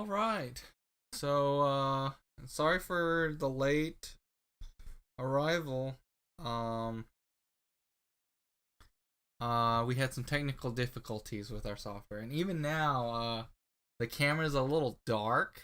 All right. So, sorry for the late arrival. Um, we had some technical difficulties with our software, and even now, the camera is a little dark.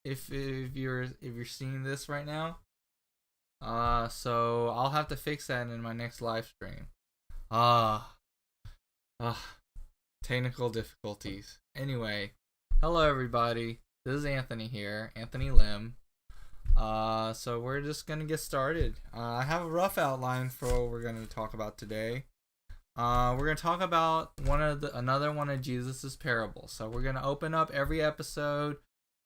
If you're seeing this right now, so I'll have to fix that in my next live stream. Ah, uh, technical difficulties. Anyway, hello everybody. This is Anthony here, Anthony Lim. So we're just gonna get started. I have a rough outline for what we're gonna talk about today. We're gonna talk about another one of Jesus's parables. So we're gonna open up every episode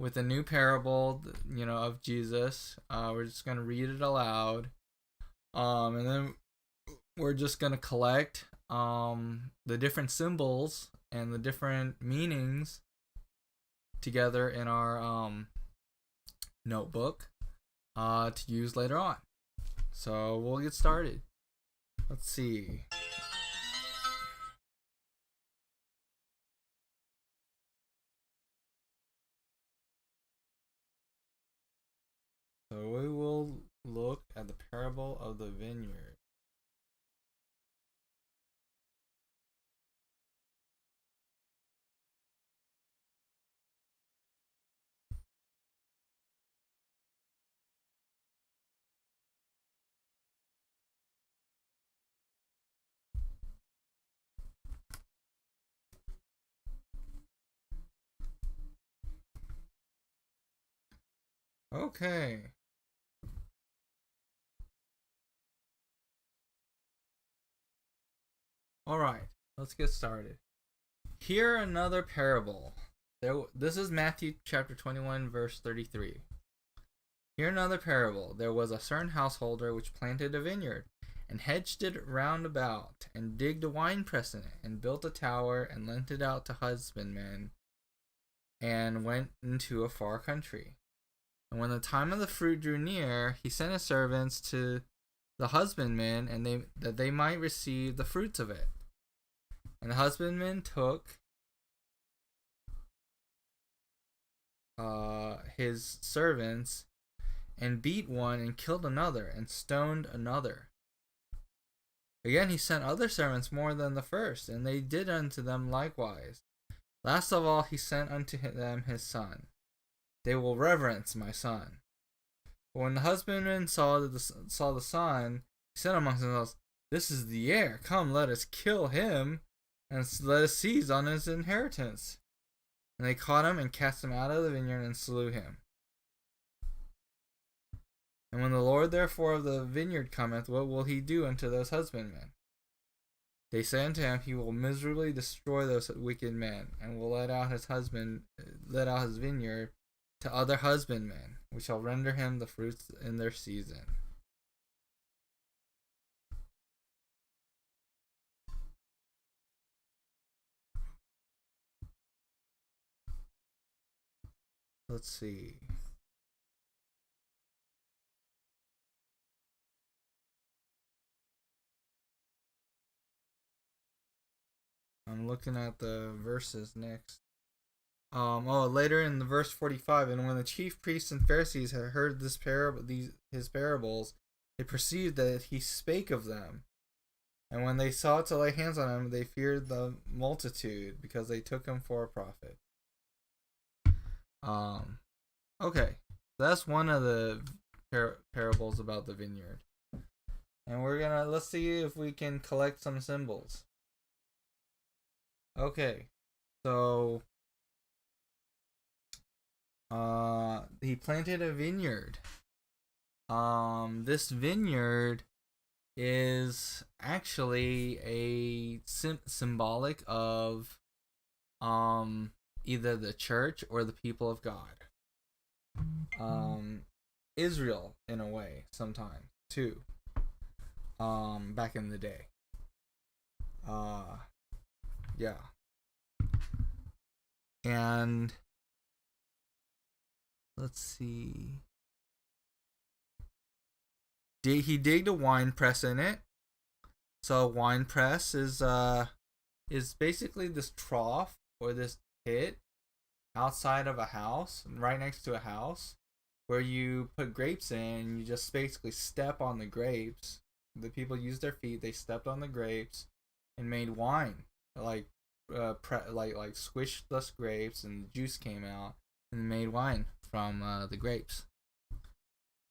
with a new parable, of Jesus. We're just gonna read it aloud. And then we're just gonna collect the different symbols and the different meanings together in our notebook to use later on. So we'll get started. Let's see. So we will look at the parable of the vineyard. Okay. All right, let's get started. Here another parable. This is Matthew chapter 21, verse 33. Here another parable. There was a certain householder which planted a vineyard, and hedged it round about, and digged a winepress in it, and built a tower, and lent it out to husbandmen, and went into a far country. And when the time of the fruit drew near, he sent his servants to the husbandmen, and that they might receive the fruits of it. And the husbandmen took his servants, and beat one, and killed another, and stoned another. Again he sent other servants more than the first, and they did unto them likewise. Last of all he sent unto them his son. They will reverence my son. But when the husbandmen saw the son, he said amongst themselves, This is the heir. Come, let us kill him, and let us seize on his inheritance. And they caught him, and cast him out of the vineyard, and slew him. And when the Lord therefore of the vineyard cometh, what will he do unto those husbandmen? They say unto him, He will miserably destroy those wicked men, and will let out his vineyard to other husbandmen, which shall render him the fruits in their season. Let's see. I'm looking at the verses next. Later in the verse 45, and when the chief priests and Pharisees had heard his parables, they perceived that he spake of them. And when they sought to lay hands on him, they feared the multitude, because they took him for a prophet. Okay, that's one of the parables about the vineyard. And let's see if we can collect some symbols. Okay, so he planted a vineyard. This vineyard is actually a symbolic of either the church or the people of God. Israel in a way sometimes too. Back in the day. Yeah. And let's see. He digged a wine press in it. So a wine press is basically this trough or this pit outside of a house, right next to a house, where you put grapes in and you just basically step on the grapes. The people used their feet, they stepped on the grapes and made wine. Like like squished the grapes and the juice came out and made wine from the grapes.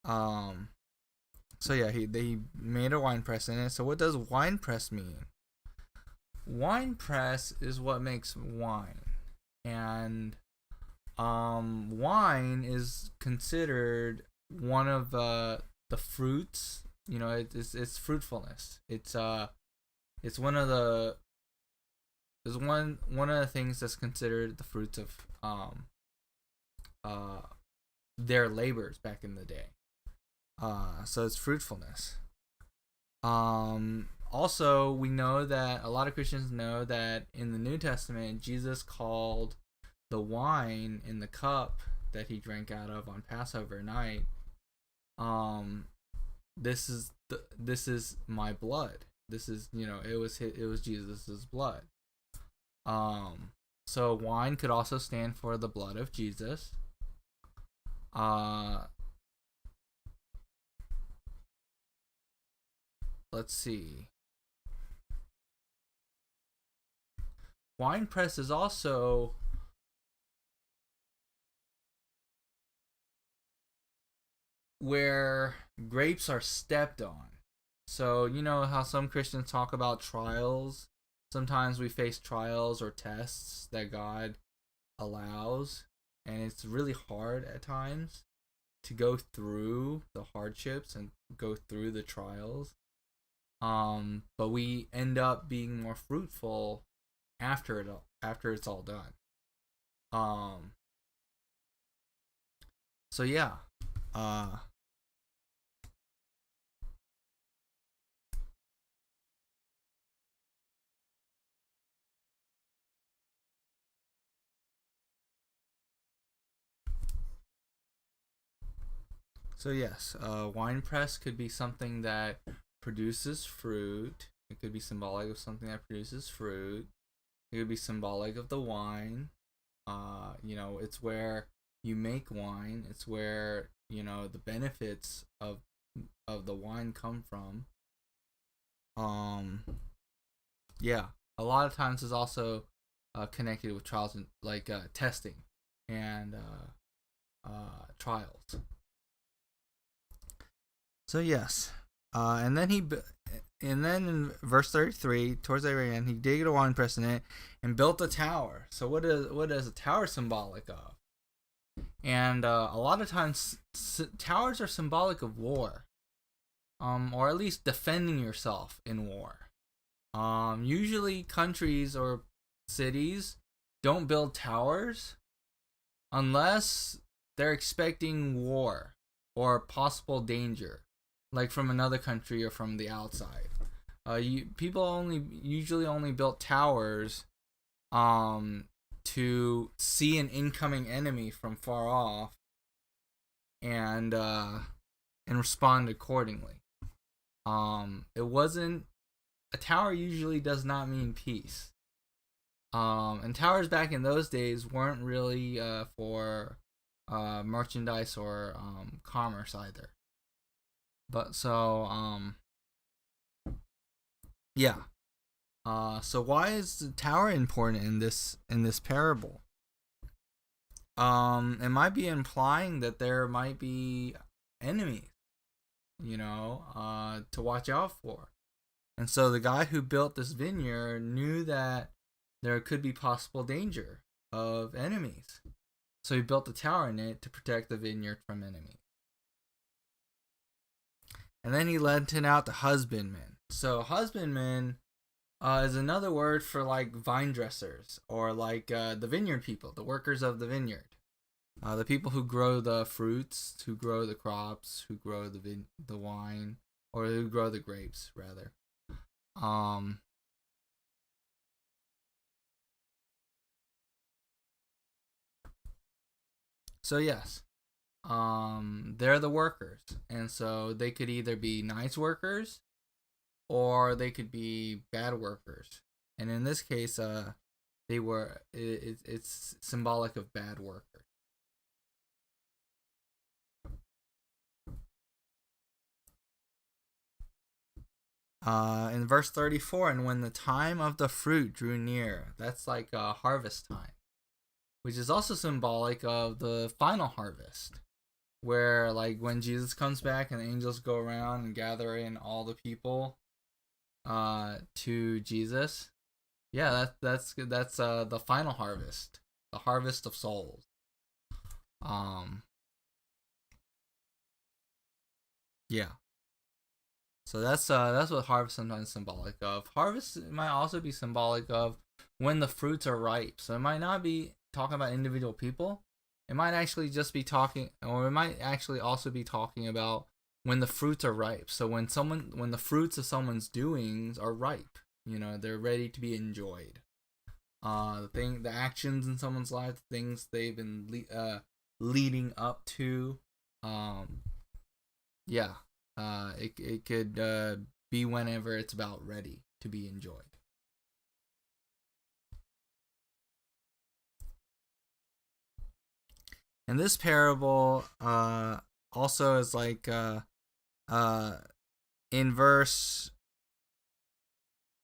So yeah, they made a wine press in it. So what does wine press mean? Wine press is what makes wine. And wine is considered one of the fruits. You know, it's fruitfulness. It's one of the things that's considered the fruits of their labors back in the day. So it's fruitfulness. Also, we know that a lot of Christians know that in the New Testament, Jesus called the wine in the cup that he drank out of on Passover night, this is my blood. This is, it was Jesus's blood. So wine could also stand for the blood of Jesus. Let's see. Wine press is also where grapes are stepped on. So, you know how some Christians talk about trials? Sometimes we face trials or tests that God allows, and it's really hard at times to go through the hardships and go through the trials. But we end up being more fruitful after it's all done. So yeah. So yes, wine press could be something that produces fruit. It could be symbolic of something that produces fruit. It could be symbolic of the wine. It's where you make wine. It's where, the benefits of the wine come from. Yeah, a lot of times is also connected with trials and like testing and trials. So yes, and then in verse 33, towards the very end, he digged a wine press in it and built a tower. So what is a tower symbolic of? And a lot of times towers are symbolic of war, or at least defending yourself in war. Usually countries or cities don't build towers unless they're expecting war or possible danger, like from another country or from the outside. People usually only built towers to see an incoming enemy from far off and respond accordingly. A tower usually does not mean peace. And towers back in those days weren't really for merchandise or commerce either. But so yeah. So why is the tower important in this parable? It might be implying that there might be enemies, to watch out for. And so the guy who built this vineyard knew that there could be possible danger of enemies. So he built a tower in it to protect the vineyard from enemies. And then he led out the husbandmen. So husbandmen is another word for like vine dressers, or like the vineyard people, the workers of the vineyard. The people who grow the fruits, who grow the crops, who grow the wine, or who grow the grapes, rather. So yes, they're the workers, and so they could either be nice workers or they could be bad workers. And in this case, it's symbolic of bad workers. In verse 34, and when the time of the fruit drew near, that's like harvest time, which is also symbolic of the final harvest, where like when Jesus comes back and the angels go around and gather in all the people to Jesus. Yeah, that's the final harvest, the harvest of souls. Yeah. So that's what harvest sometimes is symbolic of. Harvest might also be symbolic of when the fruits are ripe. So it might not be talking about individual people. It might actually just be talking, or it might actually also be talking about when the fruits are ripe. So when the fruits of someone's doings are ripe, they're ready to be enjoyed. The actions in someone's life, the things they've been leading up to, it could be whenever it's about ready to be enjoyed. And this parable also is like in verse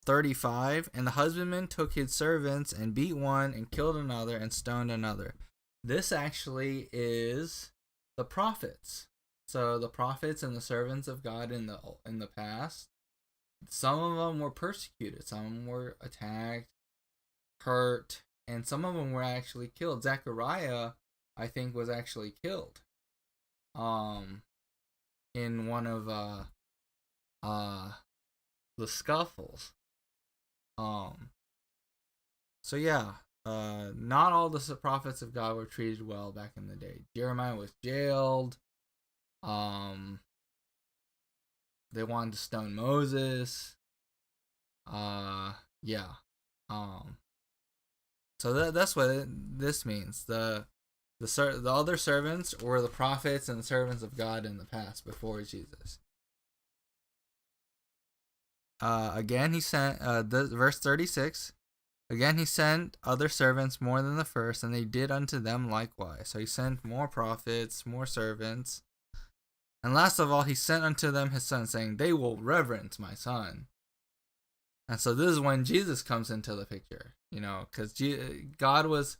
35, and the husbandman took his servants and beat one and killed another and stoned another. This actually is the prophets. So the prophets and the servants of God in the past, some of them were persecuted, some of them were attacked, hurt, and some of them were actually killed. Zechariah, I think, was actually killed in one of the scuffles. So yeah, not all the prophets of God were treated well back in the day. Jeremiah was jailed. They wanted to stone Moses. So that's what this means. The other servants were the prophets and the servants of God in the past before Jesus. Again, he sent verse 36. Again, he sent other servants more than the first, and they did unto them likewise. So he sent more prophets, more servants. And last of all, he sent unto them his son, saying, they will reverence my son. And so this is when Jesus comes into the picture, because God was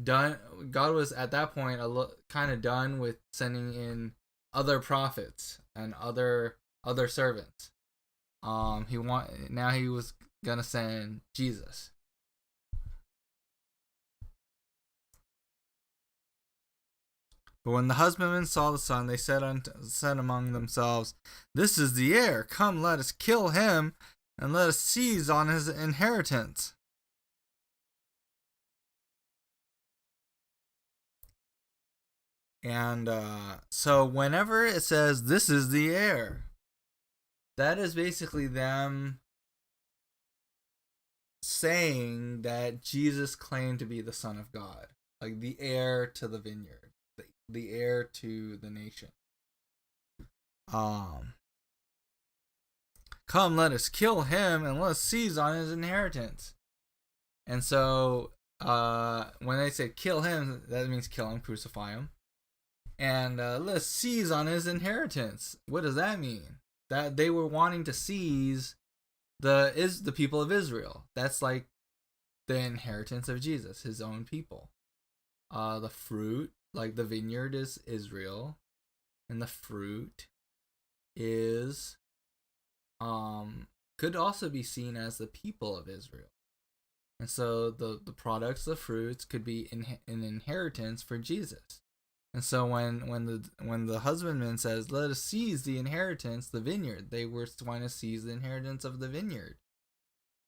at that point kind of done with sending in other prophets and other servants. He was gonna send Jesus. But when the husbandmen saw the son, they said among themselves, this is the heir. Come, let us kill him, and let us seize on his inheritance. And so whenever it says, this is the heir, that is basically them saying that Jesus claimed to be the Son of God, like the heir to the vineyard, the heir to the nation. Come, let us kill him and let us seize on his inheritance. And so when they say kill him, that means kill him, crucify him. And let's seize on his inheritance. What does that mean? That they were wanting to seize the people of Israel. That's like the inheritance of Jesus, his own people. The fruit, like the vineyard, is Israel, and the fruit is could also be seen as the people of Israel. And so the products, the fruits, could be an inheritance for Jesus. And so when the husbandman says, let us seize the inheritance, the vineyard, they were trying to seize the inheritance of the vineyard.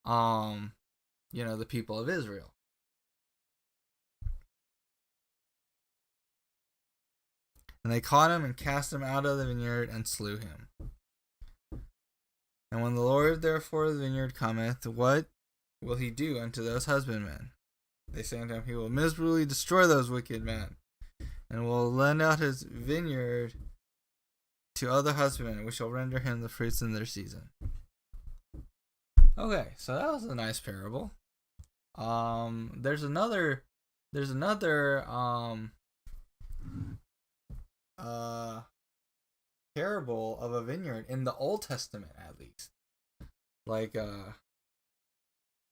The people of Israel. And they caught him and cast him out of the vineyard and slew him. And when the Lord therefore of the vineyard cometh, what will he do unto those husbandmen? They say unto him, he will miserably destroy those wicked men, and will lend out his vineyard to other husbandmen, which shall render him the fruits in their season. Okay, so that was a nice parable. There's another uh parable of a vineyard in the Old Testament, at least. Like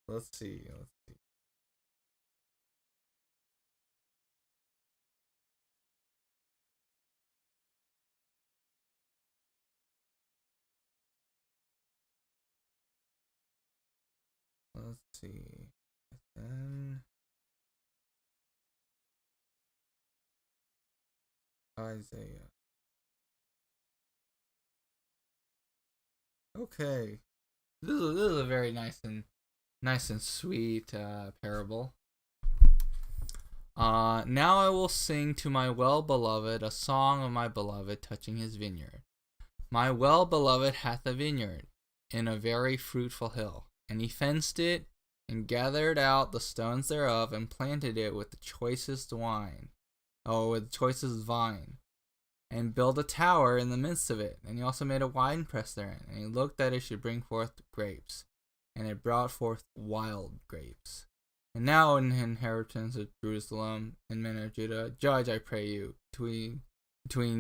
let's see. Let's see. Then Isaiah. Okay. This is a very nice and sweet parable. Now I will sing to my well-beloved a song of my beloved touching his vineyard. My well-beloved hath a vineyard in a very fruitful hill, and he fenced it, and gathered out the stones thereof, and planted it with the choicest wine, with the choicest vine, and built a tower in the midst of it. And he also made a winepress therein, and he looked that it should bring forth grapes, and it brought forth wild grapes. And now in the inheritance of Jerusalem and men of Judah, judge, I pray you, between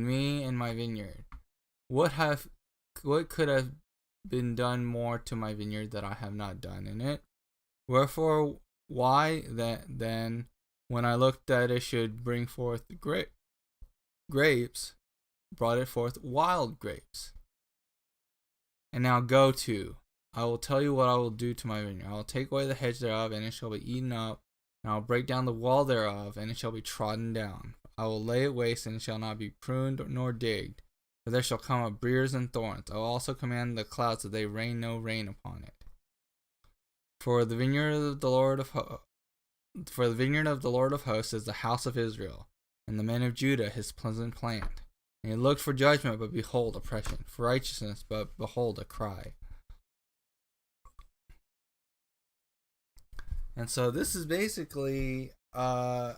me and my vineyard. What could have been done more to my vineyard that I have not done in it? Wherefore, why then, when I looked that it should bring forth grapes, brought it forth wild grapes? And now go to, I will tell you what I will do to my vineyard. I will take away the hedge thereof, and it shall be eaten up, and I will break down the wall thereof, and it shall be trodden down. I will lay it waste, and it shall not be pruned nor digged, for there shall come up briers and thorns. I will also command the clouds that they rain no rain upon it. For the vineyard of the Lord of hosts is the house of Israel, and the men of Judah his pleasant plant. And he looked for judgment, but behold oppression; for righteousness, but behold a cry. And so this is basically a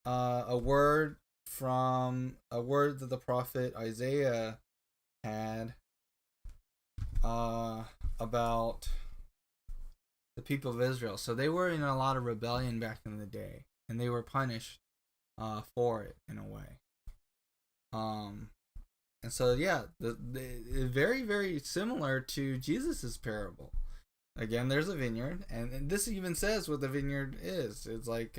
word that the prophet Isaiah had about the people of Israel. So they were in a lot of rebellion back in the day, and they were punished for it in a way. And so yeah, the very, very similar to Jesus's parable. Again, there's a vineyard, and this even says what the vineyard is. It's like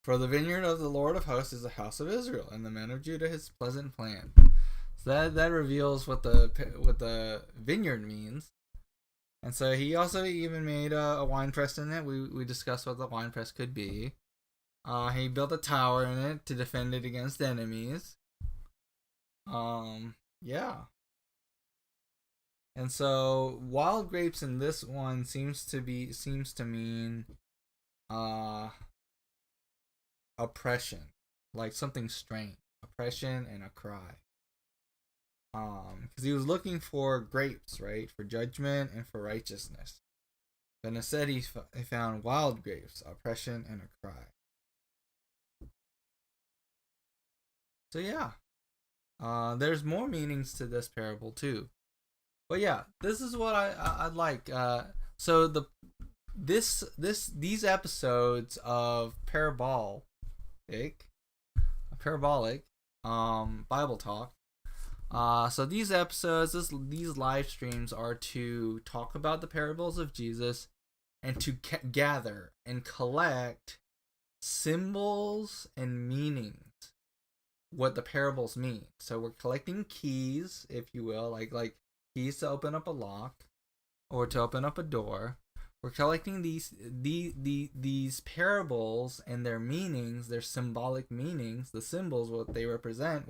for the vineyard of the Lord of hosts is the house of Israel, and the men of Judah his pleasant plant. So that reveals what the vineyard means. And so he also even made a wine press in it. We discussed what the wine press could be. He built a tower in it to defend it against enemies. Yeah. And so wild grapes in this one seems to mean oppression, like something strange, oppression and a cry. Because he was looking for grapes, right, for judgment and for righteousness. But instead he found wild grapes, oppression and a cry. So yeah, there's more meanings to this parable too. But yeah, this is what I'd like. So these episodes of parabolic Bible talk. So these episodes, these live streams are to talk about the parables of Jesus, and to gather and collect symbols and meanings, what the parables mean. So we're collecting keys, if you will, like keys to open up a lock or to open up a door. We're collecting these parables and their meanings, their symbolic meanings, the symbols, what they represent,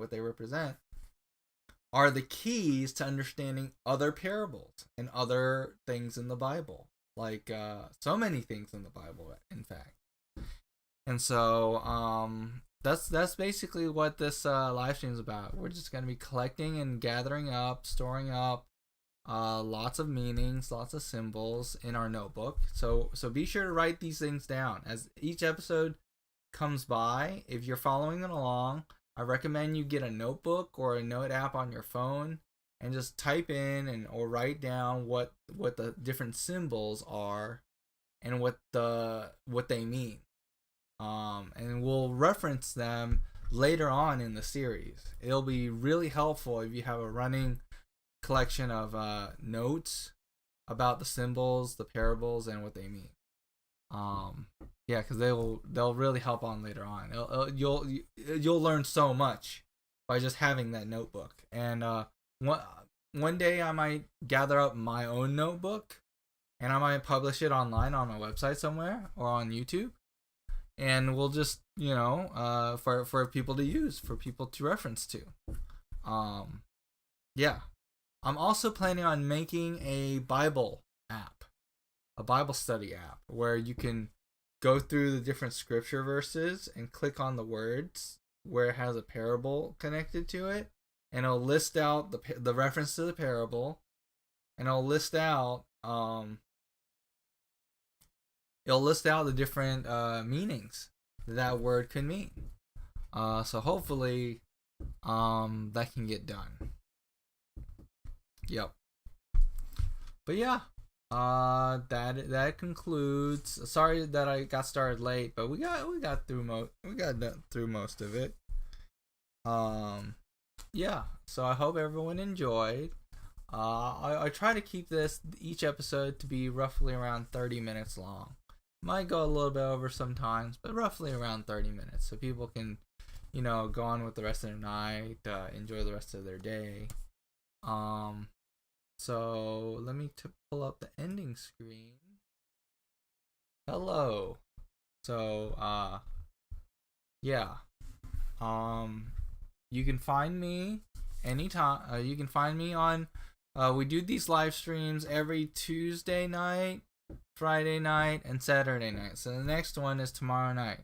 are the keys to understanding other parables and other things in the Bible. Like so many things in the Bible, in fact. And so that's basically what this live stream is about. We're just going to be collecting and gathering up, storing up lots of meanings, lots of symbols in our notebook. So be sure to write these things down as each episode comes by. If you're following it along, I recommend you get a notebook or a note app on your phone and just type in or write down what the different symbols are and what they mean. And we'll reference them later on in the series. It'll be really helpful if you have a running collection of notes about the symbols, the parables, and what they mean. Yeah, because they'll really help on later on. You'll learn so much by just having that notebook. And one day I might gather up my own notebook, and I might publish it online on my website somewhere or on YouTube. And we'll just, for people to use, for people to reference to. Yeah. I'm also planning on making a Bible app, a Bible study app, where you can go through the different scripture verses and click on the words where it has a parable connected to it, and it'll list out the reference to the parable, and it'll list out the different meanings that word could mean. So hopefully that can get done. Yep. But yeah, that concludes. Sorry that I got started late, but we got through most of it. Yeah. So I hope everyone enjoyed. I try to keep each episode to be roughly around 30 minutes long. Might go a little bit over sometimes, but roughly around 30 minutes, so people can, go on with the rest of their night, enjoy the rest of their day. So let me pull up the ending screen. Hello. So yeah. You can find me anytime. You can find me on. We do these live streams every Tuesday night, Friday night, and Saturday night. So the next one is tomorrow night.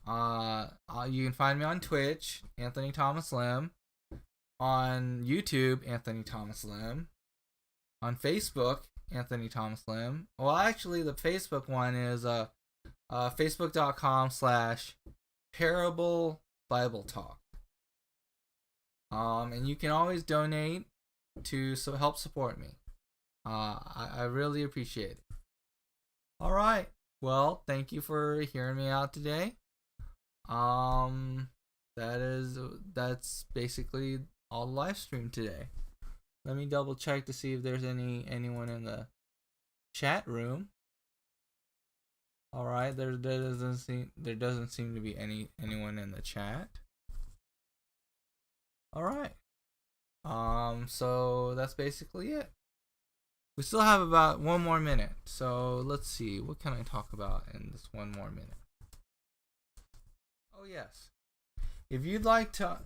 You can find me on Twitch, Anthony Thomas Lim. On YouTube, Anthony Thomas Lim. On Facebook, Anthony Thomas Lim. Well, actually, the Facebook one is facebook.com/Parable Bible Talk. And you can always donate to help support me. I really appreciate it. All right. Well, thank you for hearing me out today. That's basically all the live stream today. Let me double check to see if there's anyone in the chat room. All right, there doesn't seem to be anyone in the chat. All right. So that's basically it. We still have about 1 more minute. So let's see, what can I talk about in this 1 more minute? Oh yes. If you'd like to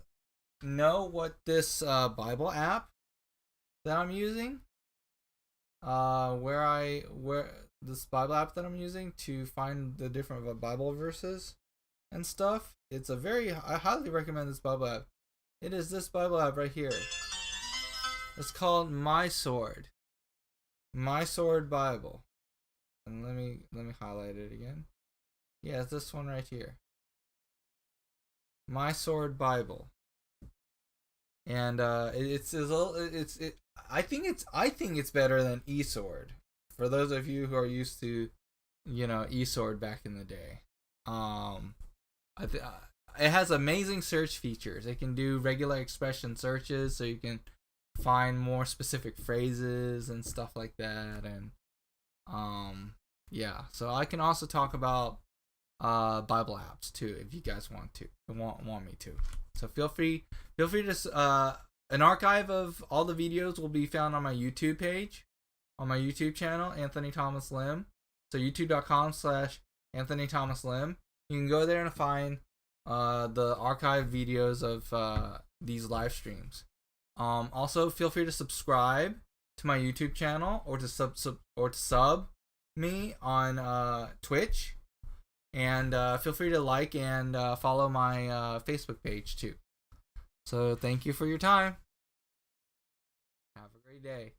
know what this Bible app that I'm using, where this Bible app that I'm using to find the different Bible verses and stuff, I highly recommend this Bible app. It is this Bible app right here. It's called My Sword Bible. And let me highlight it again. Yeah, it's this one right here. My Sword Bible. And I think it's better than eSword. For those of you who are used to, eSword back in the day. It has amazing search features. It can do regular expression searches, so you can find more specific phrases and stuff like that. And yeah, so I can also talk about Bible apps too, if you guys want me to. So feel free to an archive of all the videos will be found on my YouTube page, on my YouTube channel, Anthony Thomas Lim. So youtube.com/Anthony Thomas Lim. You can go there and find the archive videos of these live streams. Also, feel free to subscribe to my YouTube channel or to sub me on Twitch, and feel free to like and follow my Facebook page too. So thank you for your time. Have a great day.